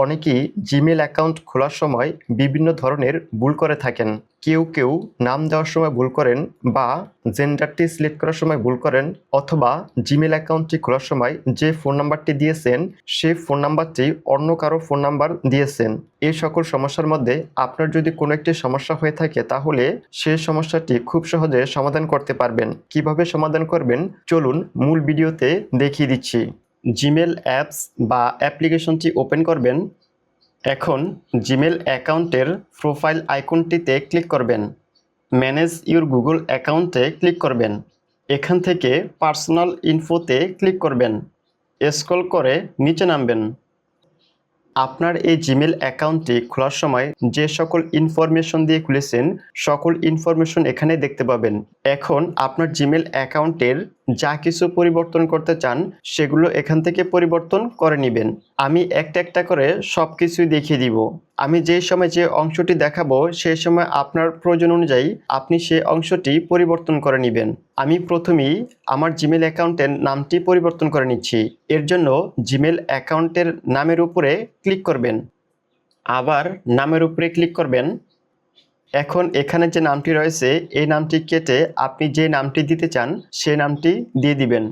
অনেকেই Gmail account খোলার সময় বিভিন্ন ধরনের ভুল করে থাকেন। কেউ নাম দেওয়ার সময় ভুল করেন বা জেন্ডারটি সিলেক্ট করার সময় ভুল করেন, অথবা জিমেল অ্যাকাউন্টটি খোলার সময় যে ফোন নাম্বারটি দিয়েছেন সেই ফোন নাম্বারটি অন্য কারো ফোন নাম্বার দিয়েছেন। এই সকল সমস্যার মধ্যে আপনার যদি কোনো একটি সমস্যা হয়ে থাকে তাহলে সেই সমস্যাটি খুব সহজে সমাধান করতে পারবেন। কিভাবে সমাধান করবেন চলুন মূল ভিডিওতে দেখিয়ে দিচ্ছি। জিমেল অ্যাপস বা অ্যাপ্লিকেশনটি ওপেন করবেন। এখন জিমেল অ্যাকাউন্টের প্রোফাইল আইকনটিতে ক্লিক করবেন। ম্যানেজ ইউর গুগল অ্যাকাউন্টে ক্লিক করবেন। এখান থেকে পার্সোনাল ইনফোতে ক্লিক করবেন। স্ক্রল করে নিচে নামবেন। আপনার এই জিমেল অ্যাকাউন্টটি খোলার সময় যে সকল ইনফরমেশন দিয়ে খুলেছেন সকল ইনফরমেশন এখানে দেখতে পাবেন। এখন আপনার জিমেল অ্যাকাউন্টের যা কিছু পরিবর্তন করতে চান সেগুলো এখান থেকে পরিবর্তন করে নেবেন। আমি একটা একটা করে সব কিছুই দেখিয়ে দিব। আমি যে সময় যে অংশটি দেখাবো সেই সময় আপনার প্রয়োজন অনুযায়ী আপনি সেই অংশটি পরিবর্তন করে নেবেন। আমি প্রথমেই আমার জিমেল অ্যাকাউন্টের নামটি পরিবর্তন করে নিচ্ছি। এর জন্য জিমেল অ্যাকাউন্টের নামের উপরে ক্লিক করবেন, আবার নামের উপরে ক্লিক করবেন। এখন এখানে যে নামটি রয়েছে এই নামটি কেটে আপনি যে নামটি দিতে চান সেই নামটি দিয়ে দিবেন।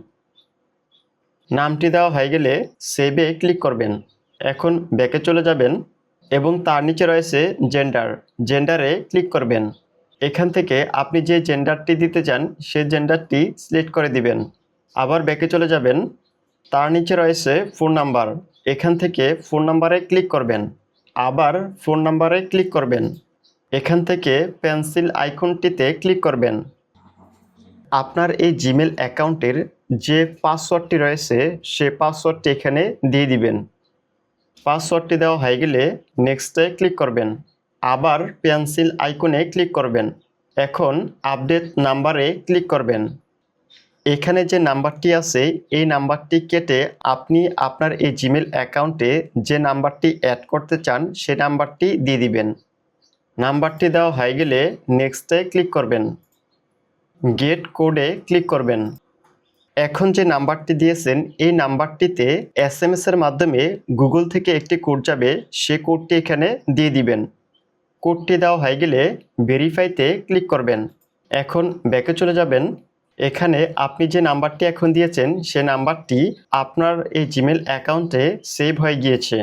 নামটি দেওয়া হয়ে গেলে সেভে ক্লিক করবেন। এখন ব্যাকে চলে যাবেন এবং তার নিচে রয়েছে জেন্ডারে ক্লিক করবেন। এখান থেকে আপনি যে জেন্ডারটি দিতে চান সেই জেন্ডারটি সিলেক্ট করে দিবেন। আবার ব্যাকে চলে যাবেন, তার নিচে রয়েছে ফোন নাম্বার। এখান থেকে ফোন নাম্বারে ক্লিক করবেন, আবার ফোন নাম্বারে ক্লিক করবেন। এখান থেকে পেন্সিল আইকনটিতে ক্লিক করবেন। আপনার এই জিমেল অ্যাকাউন্টের যে পাসওয়ার্ডটি রয়েছে সে পাসওয়ার্ডটি এখানে দিয়ে দিবেন। পাসওয়ার্ডটি দেওয়া হয়ে গেলে নেক্সটে ক্লিক করবেন, আবার পেন্সিল আইকনে ক্লিক করবেন। এখন আপডেট নাম্বারে ক্লিক করবেন। এখানে যে নাম্বারটি আছে এই নাম্বারটি কেটে আপনি আপনার এই জিমেল অ্যাকাউন্টে যে নাম্বারটি অ্যাড করতে চান সে নাম্বারটি দিয়ে দিবেন। নাম্বারটি দেওয়া হয়ে গেলে নেক্সটে ক্লিক করবেন, গেট কোডে ক্লিক করবেন। এখন যে নাম্বারটি দিয়েছেন এই নাম্বারটিতে SMS এর মাধ্যমে গুগল থেকে একটি কোড যাবে, সে কোডটি এখানে দিয়ে দিবেন। কোডটি দেওয়া হয়ে গেলে ভেরিফাইতে ক্লিক করবেন। এখন ব্যাকে চলে যাবেন। এখানে আপনি যে নাম্বারটি এখন দিয়েছেন সে নাম্বারটি আপনার এই জিমেল অ্যাকাউন্টে সেভ হয়ে গিয়েছে।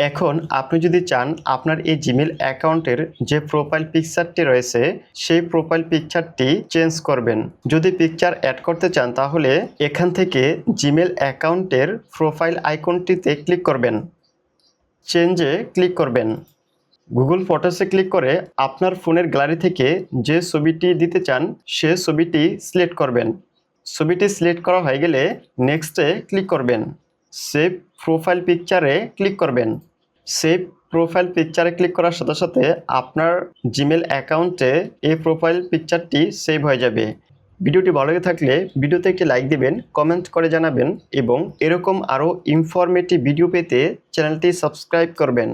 এখন আপনি যদি চান আপনার এই জিমেল অ্যাকাউন্টের যে প্রোফাইল পিকচারটি রয়েছে সেই প্রোফাইল পিকচারটি চেঞ্জ করবেন। যদি পিকচার অ্যাড করতে চান তাহলে এখান থেকে জিমেল অ্যাকাউন্টের প্রোফাইল আইকনটিতে ক্লিক করবেন, চেঞ্জে ক্লিক করবেন। গুগল ফটোসে ক্লিক করে আপনার ফোনের গ্যালারি থেকে যে ছবিটি দিতে চান সে ছবিটি সিলেক্ট করবেন। ছবিটি সিলেক্ট করা হয়ে গেলে নেক্সটে ক্লিক করবেন। সেভ প্রোফাইল পিকচারে ক্লিক করবেন। সেভ প্রোফাইল পিকচারে ক্লিক করার সাথে সাথে আপনার জিমেল অ্যাকাউন্টে এই প্রোফাইল পিকচারটি সেভ হয়ে যাবে। ভিডিওটি ভালো লেগে থাকলে ভিডিওতে একটি লাইক দিবেন, কমেন্ট করে জানাবেন এবং এরকম আরও ইনফরমেটিভ ভিডিও পেতে চ্যানেলটি সাবস্ক্রাইব করবেন।